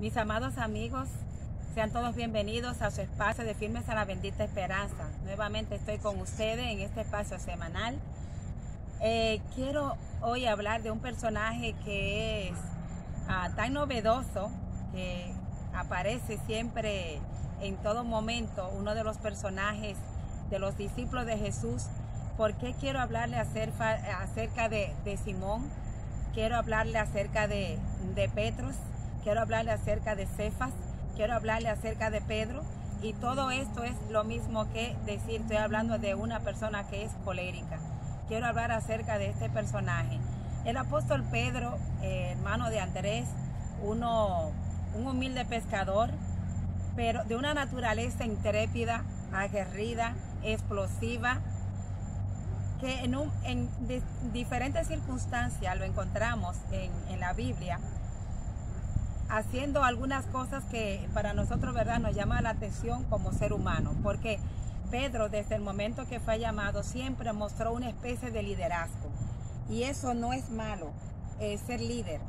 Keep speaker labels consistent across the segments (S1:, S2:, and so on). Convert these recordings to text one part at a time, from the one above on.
S1: Mis amados amigos, sean todos bienvenidos a su espacio de Firmes a la Bendita Esperanza. Nuevamente estoy con ustedes en este espacio semanal. Quiero hoy hablar de un personaje que es tan novedoso, que aparece siempre en todo momento, uno de los personajes de los discípulos de Jesús. ¿Por qué quiero hablarle acerca de Simón? Quiero hablarle acerca de Petros, quiero hablarle acerca de Cefas, quiero hablarle acerca de Pedro. Y todo esto es lo mismo que decir, estoy hablando de una persona que es colérica. Quiero hablar acerca de este personaje. El apóstol Pedro, hermano de Andrés, un humilde pescador, pero de una naturaleza intrépida, aguerrida, explosiva, que en diferentes circunstancias lo encontramos en la Biblia, haciendo algunas cosas que para nosotros, ¿verdad?, nos llama la atención como ser humano, porque Pedro, desde el momento que fue llamado, siempre mostró una especie de liderazgo, y eso no es malo, ser líder.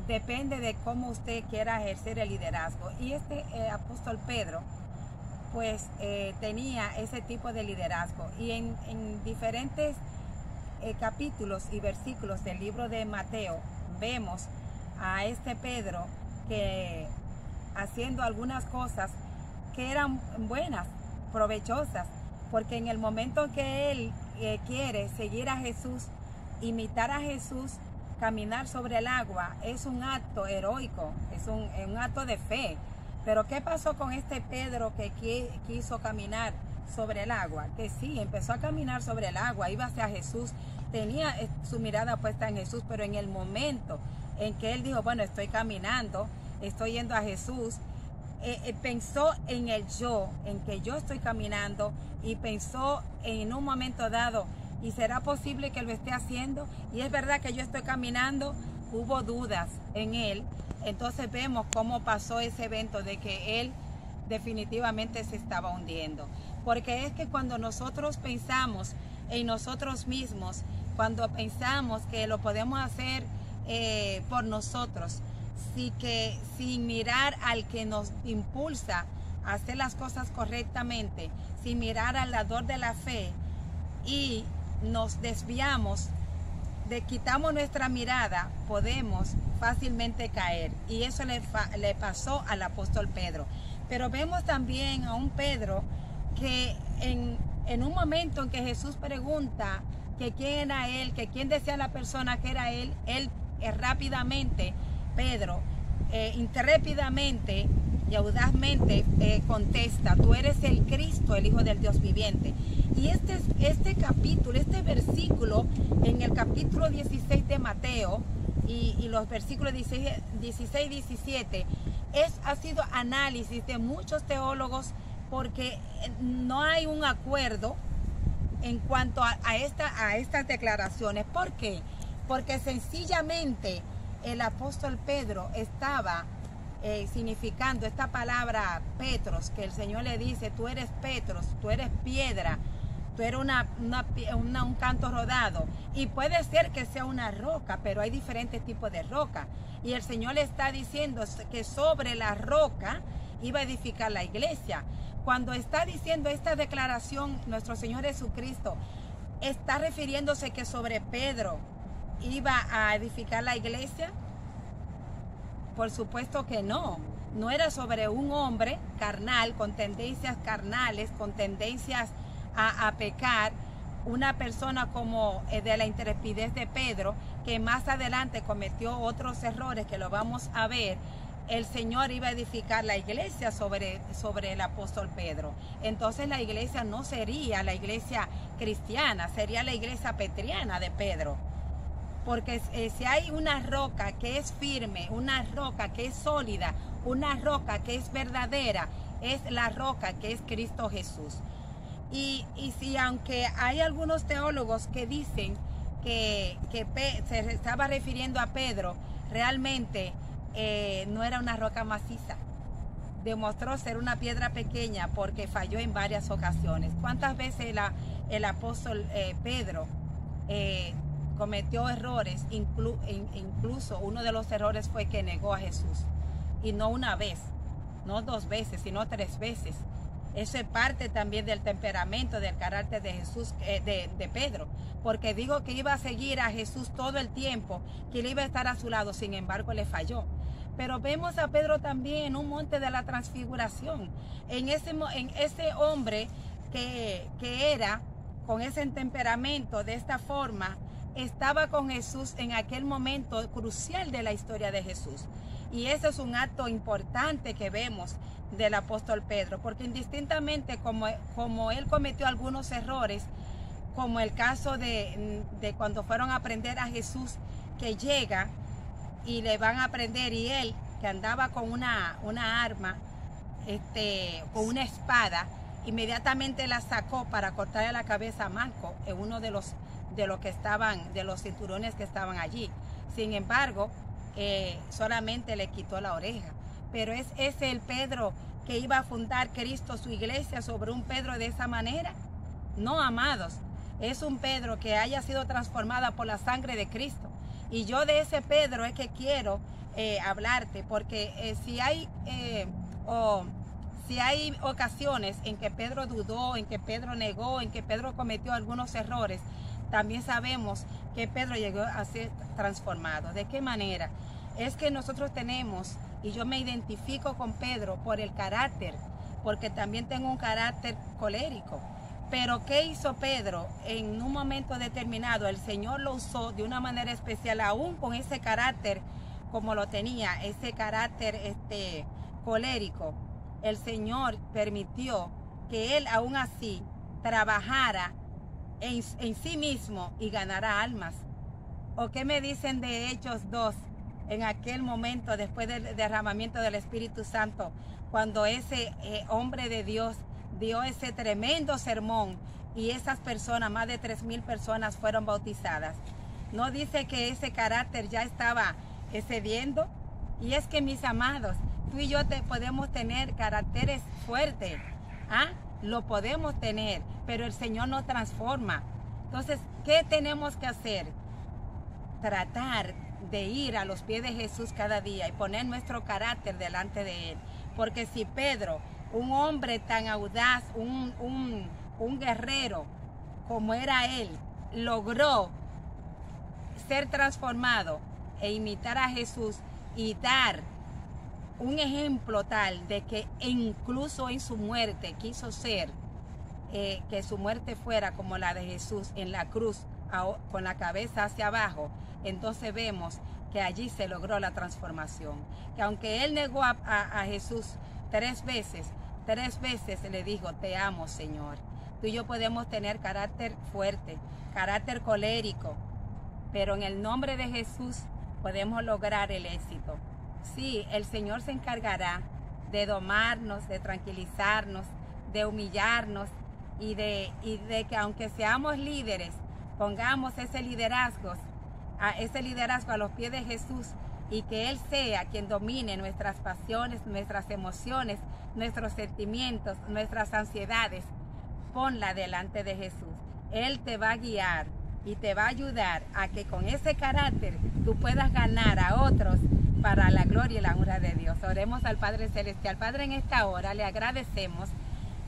S1: Depende de cómo usted quiera ejercer el liderazgo, y este apóstol Pedro pues tenía ese tipo de liderazgo. Y en diferentes capítulos y versículos del libro de Mateo vemos a este Pedro que haciendo algunas cosas que eran buenas, provechosas, porque en el momento que él quiere seguir a Jesús, imitar a Jesús, caminar sobre el agua, es un acto heroico, es un acto de fe. Pero ¿qué pasó con este Pedro que quiso caminar sobre el agua? Que sí, empezó a caminar sobre el agua, iba hacia Jesús, tenía su mirada puesta en Jesús, pero en el momento en que él dijo, bueno, estoy caminando, estoy yendo a Jesús, pensó en el yo, en que yo estoy caminando, y pensó en un momento dado, ¿y será posible que lo esté haciendo? Y es verdad que yo estoy caminando. Hubo dudas en él. Entonces vemos cómo pasó ese evento de que él definitivamente se estaba hundiendo. Porque es que cuando nosotros pensamos en nosotros mismos, cuando pensamos que lo podemos hacer por nosotros, sin mirar al que nos impulsa a hacer las cosas correctamente, sin mirar al dador de la fe, y nos desviamos, quitamos nuestra mirada, podemos fácilmente caer. Y eso le pasó al apóstol Pedro. Pero vemos también a un Pedro que en un momento en que Jesús pregunta que quién era él, que quién decía la persona que era él rápidamente, Pedro, intrépidamente y audazmente contesta, tú eres el Cristo, el Hijo del Dios viviente. Y este capítulo, este versículo, en el capítulo 16 de Mateo y los versículos 16 y 17, ha sido análisis de muchos teólogos, porque no hay un acuerdo en cuanto a estas declaraciones. ¿Por qué? Porque sencillamente el apóstol Pedro estaba significando esta palabra Petros, que el Señor le dice, tú eres Petros, tú eres piedra, tú eres un canto rodado, y puede ser que sea una roca, pero hay diferentes tipos de roca, y el Señor le está diciendo que sobre la roca iba a edificar la iglesia. Cuando está diciendo esta declaración, nuestro Señor Jesucristo está refiriéndose que sobre Pedro iba a edificar la iglesia. Por supuesto que no. No era sobre un hombre carnal, con tendencias carnales, con tendencias a pecar, una persona como de la intrepidez de Pedro, que más adelante cometió otros errores que lo vamos a ver. El Señor iba a edificar la iglesia sobre el apóstol Pedro. Entonces la iglesia no sería la iglesia cristiana, sería la iglesia petriana de Pedro. Porque si hay una roca que es firme, una roca que es sólida, una roca que es verdadera, es la roca que es Cristo Jesús. Y si aunque hay algunos teólogos que dicen que se estaba refiriendo a Pedro, realmente no era una roca maciza. Demostró ser una piedra pequeña porque falló en varias ocasiones. ¿Cuántas veces el apóstol Pedro cometió errores? Incluso uno de los errores fue que negó a Jesús. y no una vez, no 2 veces, sino 3 veces. Eso es parte también del temperamento, del carácter de Jesús, de Pedro, porque dijo que iba a seguir a Jesús todo el tiempo, que él iba a estar a su lado, sin embargo le falló. Pero vemos a Pedro también en un monte de la transfiguración, en ese hombre que era con ese temperamento, de esta forma, estaba con Jesús en aquel momento crucial de la historia de Jesús. Y ese es un acto importante que vemos del apóstol Pedro, porque indistintamente como él cometió algunos errores, como el caso de cuando fueron a prender a Jesús, que llega y le van a prender, y él, que andaba con una arma, con una espada, inmediatamente la sacó para cortarle la cabeza a Malco, en uno de los cinturones que estaban allí. Sin embargo, solamente le quitó la oreja. Pero ¿es ese el Pedro que iba a fundar Cristo su iglesia sobre un Pedro de esa manera? No, amados, es un Pedro que haya sido transformada por la sangre de Cristo. Y yo de ese Pedro es que quiero hablarte, porque si hay ocasiones en que Pedro dudó, en que Pedro negó, en que Pedro cometió algunos errores, también sabemos que Pedro llegó a ser transformado. ¿De qué manera? Es que nosotros tenemos, y yo me identifico con Pedro por el carácter, porque también tengo un carácter colérico. Pero ¿qué hizo Pedro? En un momento determinado, el Señor lo usó de una manera especial, aún con ese carácter como lo tenía, ese carácter colérico. El Señor permitió que él aún así trabajara en sí mismo y ganara almas. ¿O qué me dicen de Hechos 2? En aquel momento, después del derramamiento del Espíritu Santo, cuando ese hombre de Dios dio ese tremendo sermón y esas personas, más de 3,000 personas fueron bautizadas. ¿No dice que ese carácter ya estaba cediendo? Y es que, mis amados, tú y yo podemos tener caracteres fuertes, lo podemos tener, pero el Señor nos transforma. Entonces, ¿qué tenemos que hacer? Tratar de ir a los pies de Jesús cada día y poner nuestro carácter delante de Él. Porque si Pedro, un hombre tan audaz, un guerrero como era él, logró ser transformado e imitar a Jesús y dar un ejemplo tal de que incluso en su muerte quiso ser, que su muerte fuera como la de Jesús en la cruz, con la cabeza hacia abajo, entonces vemos que allí se logró la transformación. Que aunque él negó a Jesús 3 veces, 3 veces le dijo: te amo, Señor. Tú y yo podemos tener carácter fuerte, carácter colérico, pero en el nombre de Jesús podemos lograr el éxito. Sí, el Señor se encargará de domarnos, de tranquilizarnos, de humillarnos y de que aunque seamos líderes, pongamos ese liderazgo a los pies de Jesús, y que Él sea quien domine nuestras pasiones, nuestras emociones, nuestros sentimientos, nuestras ansiedades. Ponla delante de Jesús. Él te va a guiar y te va a ayudar a que con ese carácter tú puedas ganar a otros para la gloria y la honra de Dios. Oremos al Padre Celestial. Padre, en esta hora le agradecemos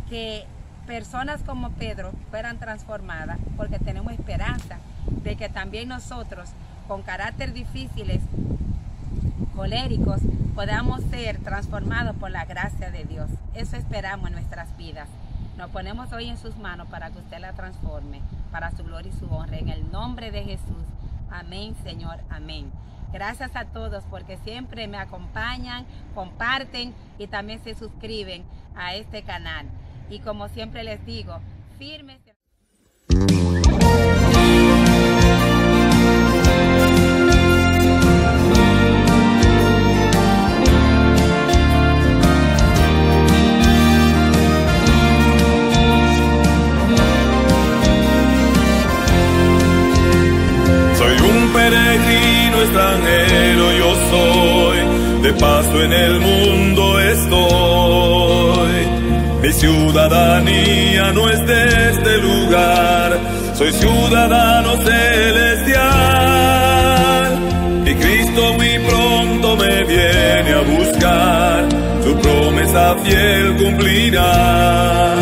S1: que personas como Pedro fueran transformadas, porque tenemos esperanza de que también nosotros, con carácter difíciles, coléricos, podamos ser transformados por la gracia de Dios. Eso esperamos en nuestras vidas. Nos ponemos hoy en sus manos para que usted la transforme para su gloria y su honra. En el nombre de Jesús. Amén, Señor. Amén. Gracias a todos porque siempre me acompañan, comparten y también se suscriben a este canal. Y como siempre les digo, firmes.
S2: Peregrino extranjero yo soy, de paso en el mundo estoy. Mi ciudadanía no es de este lugar, soy ciudadano celestial. Y Cristo muy pronto me viene a buscar. promesa fiel cumplirá.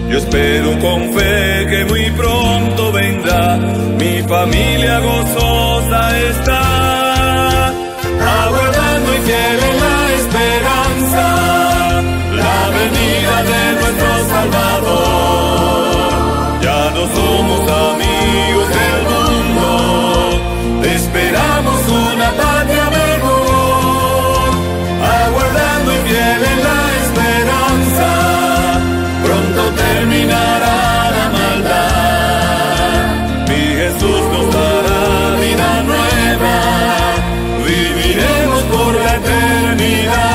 S2: Yo espero con fe que muy pronto vendrá, mi familia gozosa está, aguardando y fiel en la esperanza, la venida de nuestro Salvador. Ya no somos amigos del mundo, esperamos una patria mejor, aguardando y fiel en la esperanza, pronto terminará la maldad. Mi Jesús nos dará vida nueva, viviremos por la eternidad.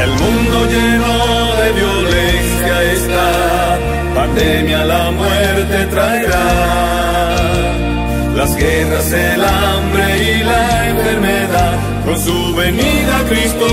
S2: El mundo lleno de violencia está, pandemia la muerte traerá, las guerras, el hambre y la enfermedad, con su venida Cristo